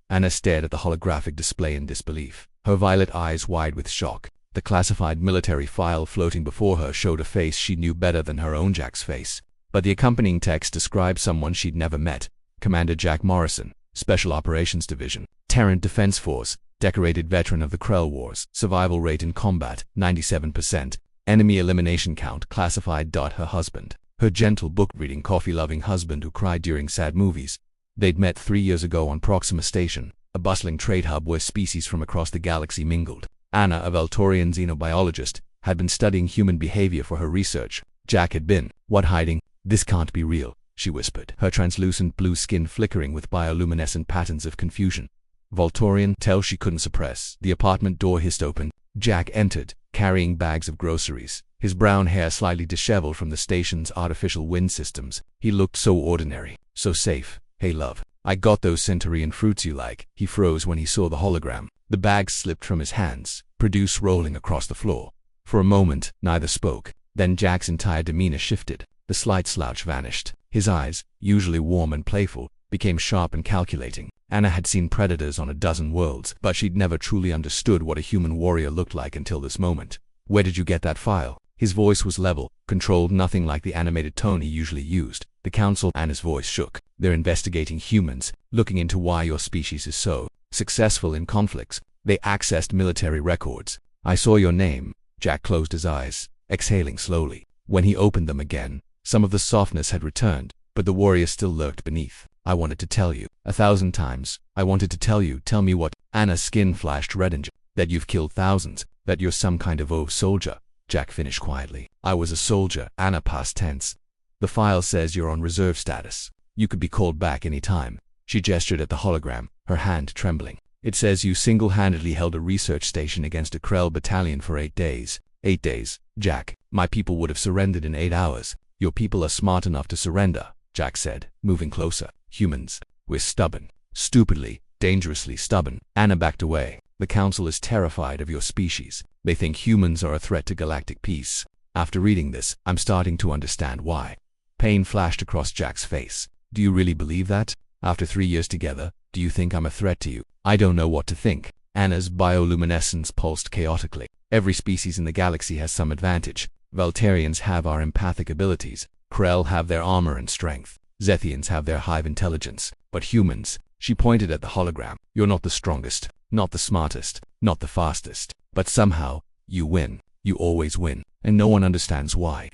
Anna stared at the holographic display in disbelief, her violet eyes wide with shock. The classified military file floating before her showed a face she knew better than her own Jack's face. But the accompanying text described someone she'd never met. Commander Jack Morrison, Special Operations Division, Terran Defense Force, decorated veteran of the Krell Wars, survival rate in combat, 97%, enemy elimination count classified. Her husband, her gentle book-reading, coffee-loving husband who cried during sad movies. They'd met 3 years ago on Proxima Station, a bustling trade hub where species from across the galaxy mingled. Anna, a Valtorian xenobiologist, had been studying human behavior for her research. Jack had been, what, hiding? This can't be real, she whispered, her translucent blue skin flickering with bioluminescent patterns of confusion. Valtorian, tell she couldn't suppress. The apartment door hissed open. Jack entered, carrying bags of groceries, his brown hair slightly disheveled from the station's artificial wind systems. He looked so ordinary, so safe. Hey love, I got those centurion fruits you like. He froze when he saw the hologram. The bags slipped from his hands, produce rolling across the floor. For a moment, neither spoke. Then Jack's entire demeanor shifted. The slight slouch vanished. His eyes, usually warm and playful, became sharp and calculating. Anna had seen predators on a dozen worlds, but she'd never truly understood what a human warrior looked like until this moment. Where did you get that file? His voice was level, controlled, nothing like the animated tone he usually used. The council. Anna's voice shook. They're investigating humans, looking into why your species is so successful in conflicts. They accessed military records. I saw your name. Jack closed his eyes, exhaling slowly. When he opened them again, some of the softness had returned, but the warrior still lurked beneath. I wanted to tell you. 1,000 times. I wanted to tell you. Tell me what? Anna's skin flashed red and that you've killed thousands, that you're some kind of soldier. Jack finished quietly. I was a soldier. Anna, past tense. The file says you're on reserve status. You could be called back any time. She gestured at the hologram, her hand trembling. It says you single-handedly held a research station against a Krell battalion for 8 days. 8 days. Jack, my people would have surrendered in 8 hours. Your people are smart enough to surrender, Jack said, moving closer. Humans, we're stubborn. Stupidly, dangerously stubborn. Anna backed away. The council is terrified of your species. They think humans are a threat to galactic peace. After reading this, I'm starting to understand why. Pain flashed across Jack's face. Do you really believe that? After 3 years together, do you think I'm a threat to you? I don't know what to think. Anna's bioluminescence pulsed chaotically. Every species in the galaxy has some advantage. Valterians have our empathic abilities. Krell have their armor and strength. Zethians have their hive intelligence. But humans, she pointed at the hologram, you're not the strongest, not the smartest, not the fastest. But somehow, you win. You always win. And no one understands why.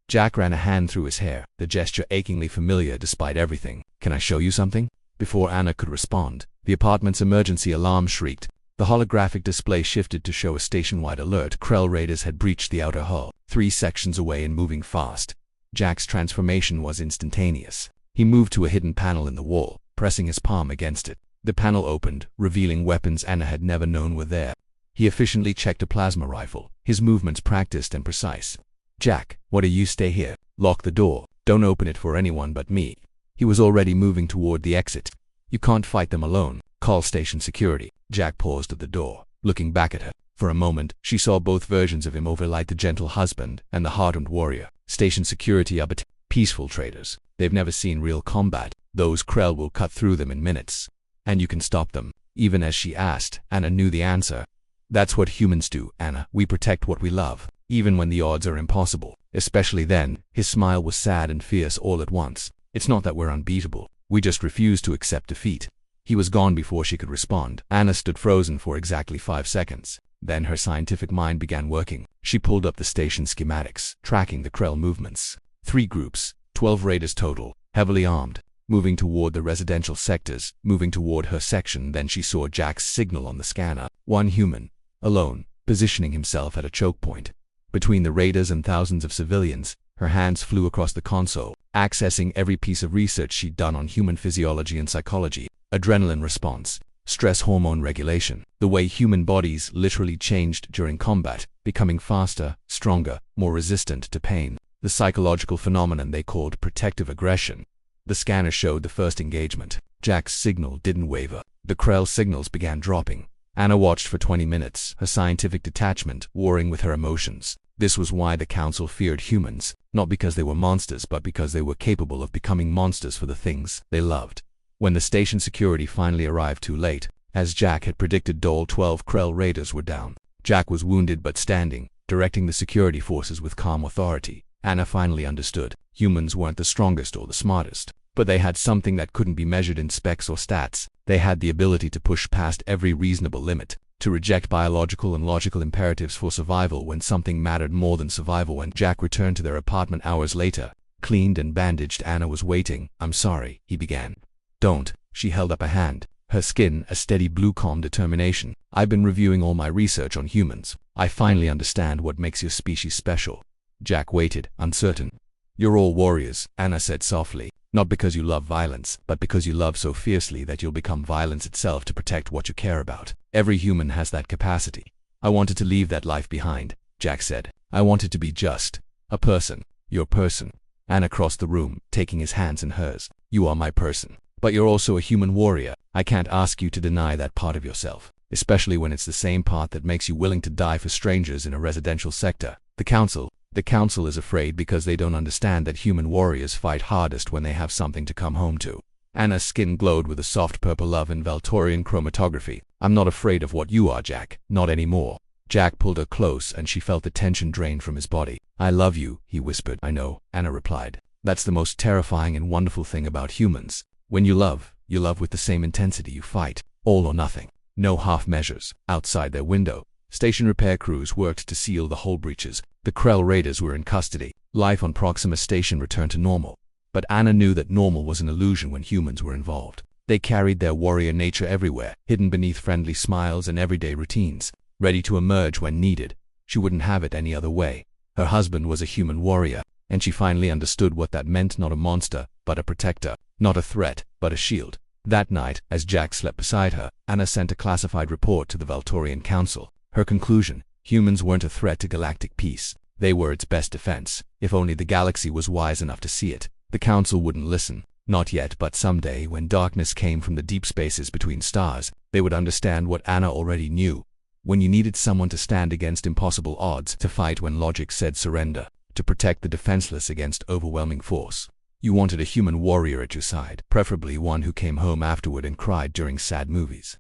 Jack ran a hand through his hair, the gesture achingly familiar despite everything. Can I show you something? Before Anna could respond, the apartment's emergency alarm shrieked. The holographic display shifted to show a station-wide alert. Krell raiders had breached the outer hull, 3 sections away and moving fast. Jack's transformation was instantaneous. He moved to a hidden panel in the wall, pressing his palm against it. The panel opened, revealing weapons Anna had never known were there. He efficiently checked a plasma rifle, his movements practiced and precise. Jack, what do you? Stay here. Lock the door. Don't open it for anyone but me. He was already moving toward the exit. You can't fight them alone. Call station security. Jack paused at the door, looking back at her. For a moment, she saw both versions of him overlight, the gentle husband and the hardened warrior. Station security are but peaceful traders. They've never seen real combat. Those Krell will cut through them in minutes. And you can stop them. Even as she asked, Anna knew the answer. That's what humans do, Anna. We protect what we love, even when the odds are impossible. Especially then. His smile was sad and fierce all at once. It's not that we're unbeatable. We just refuse to accept defeat. He was gone before she could respond. Anna stood frozen for exactly 5 seconds. Then her scientific mind began working. She pulled up the station schematics, tracking the Krell movements. 3 groups, 12 raiders total, heavily armed, moving toward the residential sectors, moving toward her section. Then she saw Jack's signal on the scanner. 1 human, alone, positioning himself at a choke point. Between the raiders and thousands of civilians, her hands flew across the console, accessing every piece of research she'd done on human physiology and psychology. Adrenaline response, stress hormone regulation, the way human bodies literally changed during combat, becoming faster, stronger, more resistant to pain. The psychological phenomenon they called protective aggression. The scanner showed the first engagement. Jack's signal didn't waver. The Krell signals began dropping. Anna watched for 20 minutes, her scientific detachment warring with her emotions. This was why the council feared humans, not because they were monsters but because they were capable of becoming monsters for the things they loved. When the station security finally arrived too late, as Jack had predicted, all 12 Krell raiders were down. Jack was wounded but standing, directing the security forces with calm authority. Anna finally understood. Humans weren't the strongest or the smartest, but they had something that couldn't be measured in specs or stats. They had the ability to push past every reasonable limit, to reject biological and logical imperatives for survival when something mattered more than survival. When Jack returned to their apartment hours later, cleaned and bandaged, Anna was waiting. "I'm sorry," he began. "Don't." She held up a hand, her skin a steady blue, calm determination. "I've been reviewing all my research on humans. I finally understand what makes your species special." Jack waited, uncertain. "You're all warriors," Anna said softly. "Not because you love violence, but because you love so fiercely that you'll become violence itself to protect what you care about. Every human has that capacity." "I wanted to leave that life behind," Jack said. "I wanted to be just a person." "Your person." Anna crossed the room, taking his hands in hers. "You are my person. But you're also a human warrior. I can't ask you to deny that part of yourself, especially when it's the same part that makes you willing to die for strangers in a residential sector." The council is afraid because they don't understand that human warriors fight hardest when they have something to come home to. Anna's skin glowed with a soft purple love in Valtorian chromatography. "I'm not afraid of what you are, Jack. Not anymore." Jack pulled her close and she felt the tension drain from his body. "I love you," he whispered. "I know," Anna replied. "That's the most terrifying and wonderful thing about humans. When you love with the same intensity you fight. All or nothing. No half measures." Outside their window, station repair crews worked to seal the hull breaches. The Krell raiders were in custody. Life on Proxima Station returned to normal. But Anna knew that normal was an illusion when humans were involved. They carried their warrior nature everywhere, hidden beneath friendly smiles and everyday routines, ready to emerge when needed. She wouldn't have it any other way. Her husband was a human warrior, and she finally understood what that meant. Not a monster, but a protector. Not a threat, but a shield. That night, as Jack slept beside her, Anna sent a classified report to the Valtorian Council. Her conclusion: humans weren't a threat to galactic peace. They were its best defense. If only the galaxy was wise enough to see it. The council wouldn't listen. Not yet, but someday, when darkness came from the deep spaces between stars, they would understand what Anna already knew. When you needed someone to stand against impossible odds, to fight when logic said surrender, to protect the defenseless against overwhelming force, you wanted a human warrior at your side, preferably one who came home afterward and cried during sad movies.